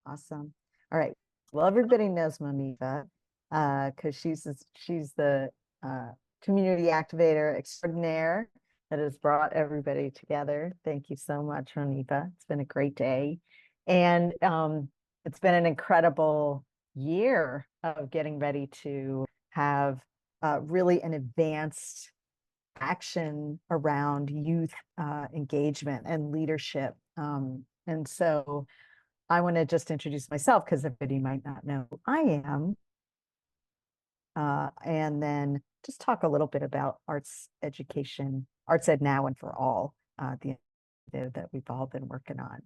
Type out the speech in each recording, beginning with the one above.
Awesome. All right. Well, everybody knows Monifa because she's the uh, community activator extraordinaire that has brought everybody together. Thank you so much, Monifa. It's been a great day. And it's been an incredible year of getting ready to have really an advanced action around youth engagement and leadership. And so I want to just introduce myself because everybody might not know who I am, and then just talk a little bit about arts education, Arts Ed Now and for All, the initiative that we've all been working on.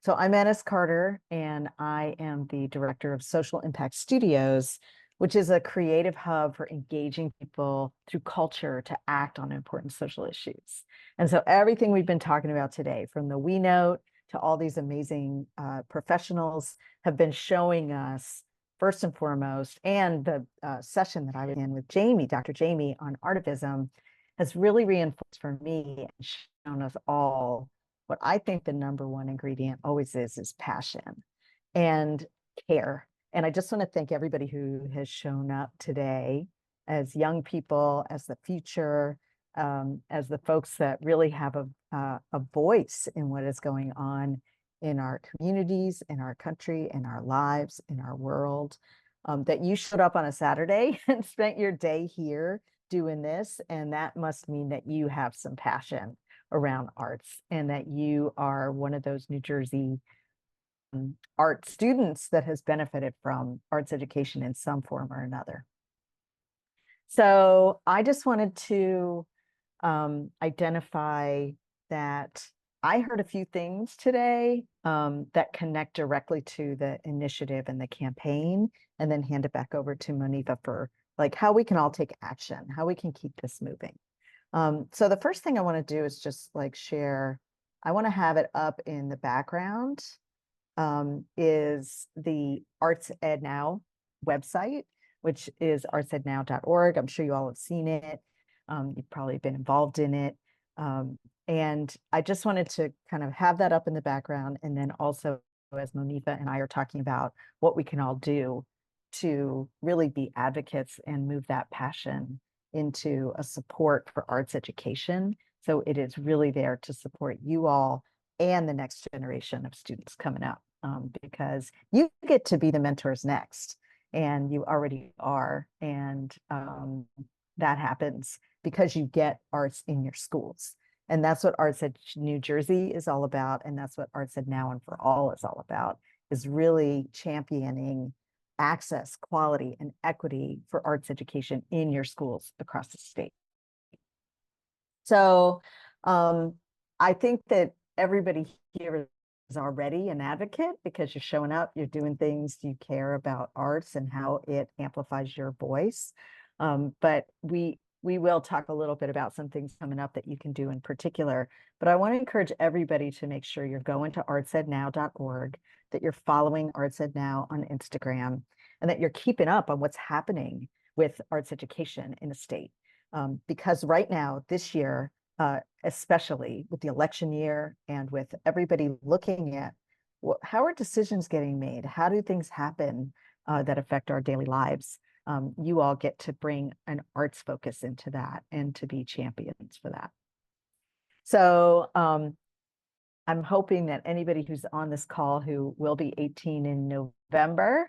So I'm Ennis Carter, and I am the director of Social Impact Studios, which is a creative hub for engaging people through culture to act on important social issues. And so everything we've been talking about today, from the We Note to all these amazing professionals, have been showing us first and foremost, and the session that I was in with Jamie, Dr. Jamie, on artivism has really reinforced for me and shown us all what I think the number one ingredient always is passion and care. And I just want to thank everybody who has shown up today as young people, as the future, as the folks that really have a voice in what is going on in our communities, in our country, in our lives, in our world, that you showed up on a Saturday and spent your day here doing this. And that must mean that you have some passion around arts and that you are one of those New Jersey art students that has benefited from arts education in some form or another. So I just wanted to identify that I heard a few things today that connect directly to the initiative and the campaign, and then hand it back over to Monifa for like how we can all take action, how we can keep this moving. So the first thing I want to do is just like share, I want to have it up in the background, is the Arts Ed Now website, which is artsednow.org. I'm sure you all have seen it. You've probably been involved in it. And I just wanted to kind of have that up in the background. And then also, as Monifa and I are talking about what we can all do to really be advocates and move that passion into a support for arts education. So it is really there to support you all and the next generation of students coming up, because you get to be the mentors next, and you already are. And that happens because you get arts in your schools. And that's what Arts Ed New Jersey is all about. And that's what Arts Ed Now and for All is all about, is really championing access, quality, and equity for arts education in your schools across the state. So I think that everybody here is already an advocate because you're showing up, you're doing things, you care about arts and how it amplifies your voice. But we will talk a little bit about some things coming up that you can do in particular. But I want to encourage everybody to make sure you're going to artsednow.org, that you're following Arts Ed Now on Instagram, and that you're keeping up on what's happening with arts education in the state. Because right now, this year, especially with the election year and with everybody looking at how are decisions getting made? How do things happen that affect our daily lives? You all get to bring an arts focus into that and to be champions for that. So I'm hoping that anybody who's on this call who will be 18 in November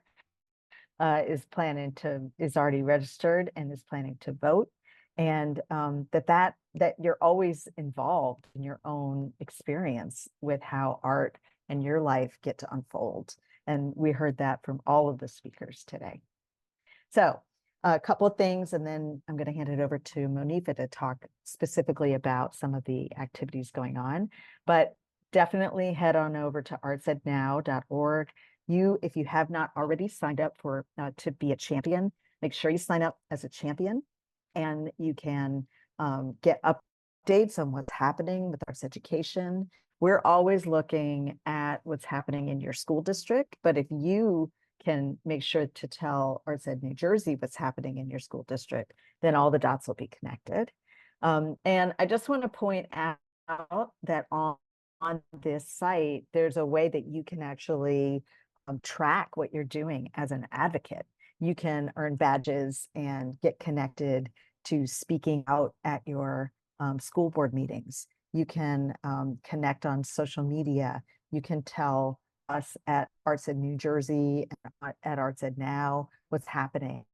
is already registered and is planning to vote, and that you're always involved in your own experience with how art and your life get to unfold. And we heard that from all of the speakers today. So a couple of things, and then I'm going to hand it over to Monifa to talk specifically about some of the activities going on. But definitely head on over to artsednow.org. If you have not already signed up for to be a champion, make sure you sign up as a champion, and you can get updates on what's happening with arts education. We're always looking at what's happening in your school district, but if you can make sure to tell Arts Ed New Jersey what's happening in your school district, then all the dots will be connected. And I just want to point out that on this site, there's a way that you can actually track what you're doing as an advocate. You can earn badges and get connected to speaking out at your school board meetings. You can connect on social media. You can tell us at Arts Ed New Jersey and at Arts Ed Now what's happening.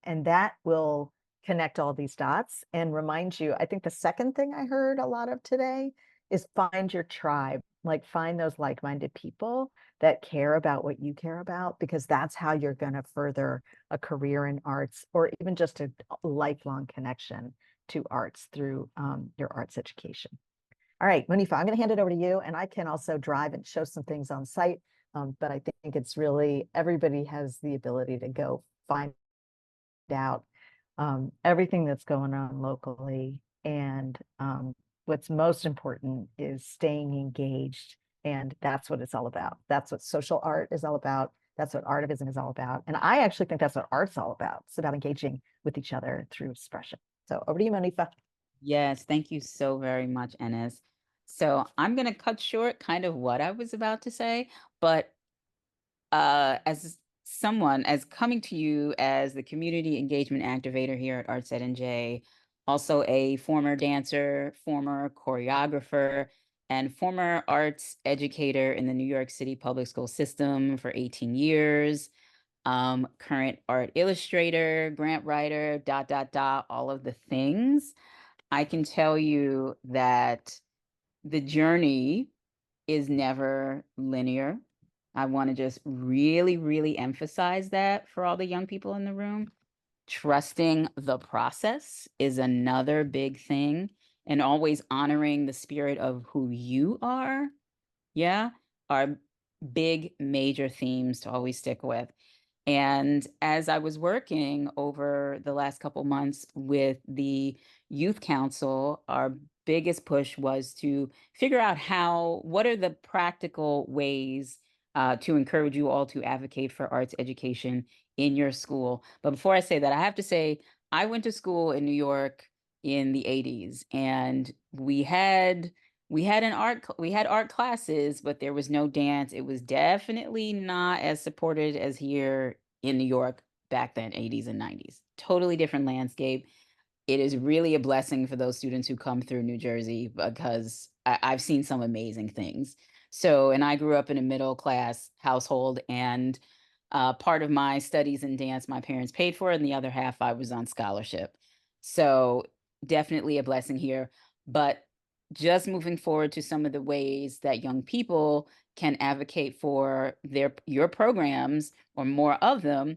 And that will connect all these dots and remind you. I think the second thing I heard a lot of today is find your tribe, like find those like-minded people that care about what you care about, because that's how you're going to further a career in arts or even just a lifelong connection to arts through your arts education. All right, Monifa, I'm going to hand it over to you, and I can also drive and show some things on site. But I think it's really everybody has the ability to go find out everything that's going on locally. And what's most important is staying engaged. And that's what it's all about. That's what social art is all about. That's what artivism is all about. And I actually think that's what art's all about. It's about engaging with each other through expression. So over to you, Monifa. Yes, thank you so very much, Enes. So I'm going to cut short kind of what I was about to say, but as someone as coming to you as the community engagement activator here at Arts Ed NJ, also a former dancer, former choreographer, and former arts educator in the New York City public school system for 18 years, current art illustrator, grant writer, dot, dot, dot, all of the things. I can tell you that the journey is never linear. I want to just really, really emphasize that for all the young people in the room. Trusting the process is another big thing, and always honoring the spirit of who you are. Yeah, are big, major themes to always stick with. And as I was working over the last couple months with the youth council, our biggest push was to figure out what are the practical ways to encourage you all to advocate for arts education in your school. But before I say that, I have to say, I went to school in New York in the 80s, and we had art classes, but there was no dance. It was definitely not as supported as here in New York back then, 80s and 90s. Totally different landscape. It is really a blessing for those students who come through New Jersey, because I've seen some amazing things. So, and I grew up in a middle class household, and part of my studies in dance, my parents paid for, and the other half I was on scholarship. So, definitely a blessing here. But just moving forward to some of the ways that young people can advocate for your programs or more of them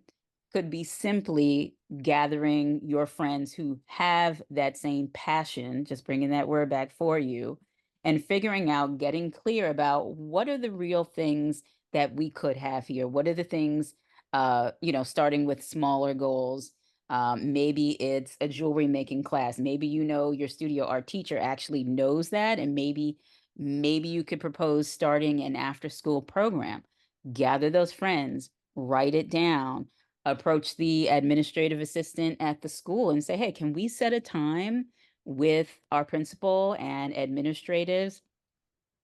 could be simply gathering your friends who have that same passion, just bringing that word back for you, and figuring out, getting clear about what are the real things that we could have here. What are the things, starting with smaller goals. Maybe it's a jewelry making class. Maybe your studio art teacher actually knows that, and maybe you could propose starting an after school program. Gather those friends, write it down, approach the administrative assistant at the school and say, hey, can we set a time with our principal and administrators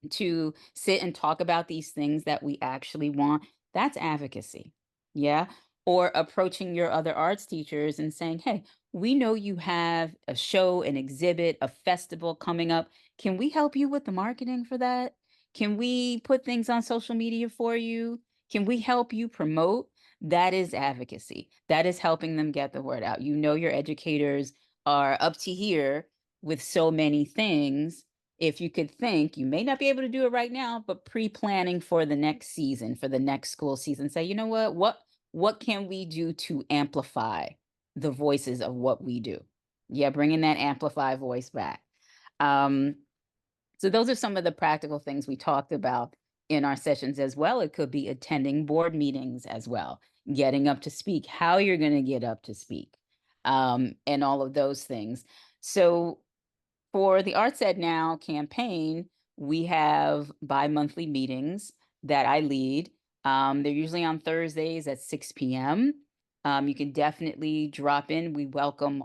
to sit and talk about these things that we actually want? That's advocacy. Yeah. Or approaching your other arts teachers and saying, hey, we know you have a show, an exhibit, a festival coming up. Can we help you with the marketing for that? Can we put things on social media for you? Can we help you promote? That is advocacy. That is helping them get the word out. Your educators are up to here with so many things. If you could think, you may not be able to do it right now, but pre-planning for the next season, for the next school season, say, you know what can we do to amplify the voices of what we do? Yeah, bringing that amplify voice back. Um, so those are some of the practical things we talked about in our sessions as well. It could be attending board meetings as well, getting up to speak, how you're going to get up to speak, and all of those things. So for the Arts Ed Now campaign, we have bi-monthly meetings that I lead. They're usually on Thursdays at 6 p.m. You can definitely drop in. We welcome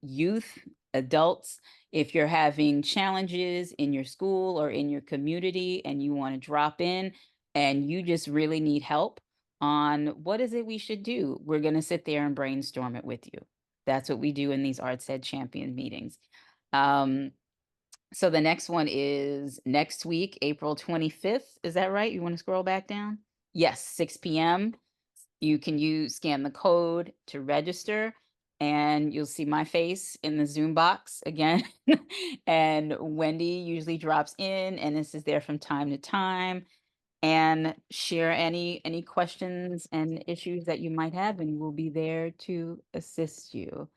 youth, adults. If you're having challenges in your school or in your community and you want to drop in, and you just really need help on what is it we should do, we're going to sit there and brainstorm it with you. That's what we do in these Arts Ed Champion meetings. Um, so the next one is next week, April 25th. Is that right? You want to scroll back down? Yes, 6 p.m. You can scan the code to register, and you'll see my face in the Zoom box again. And Wendy usually drops in and this is there from time to time, and share any questions and issues that you might have, and we'll be there to assist you.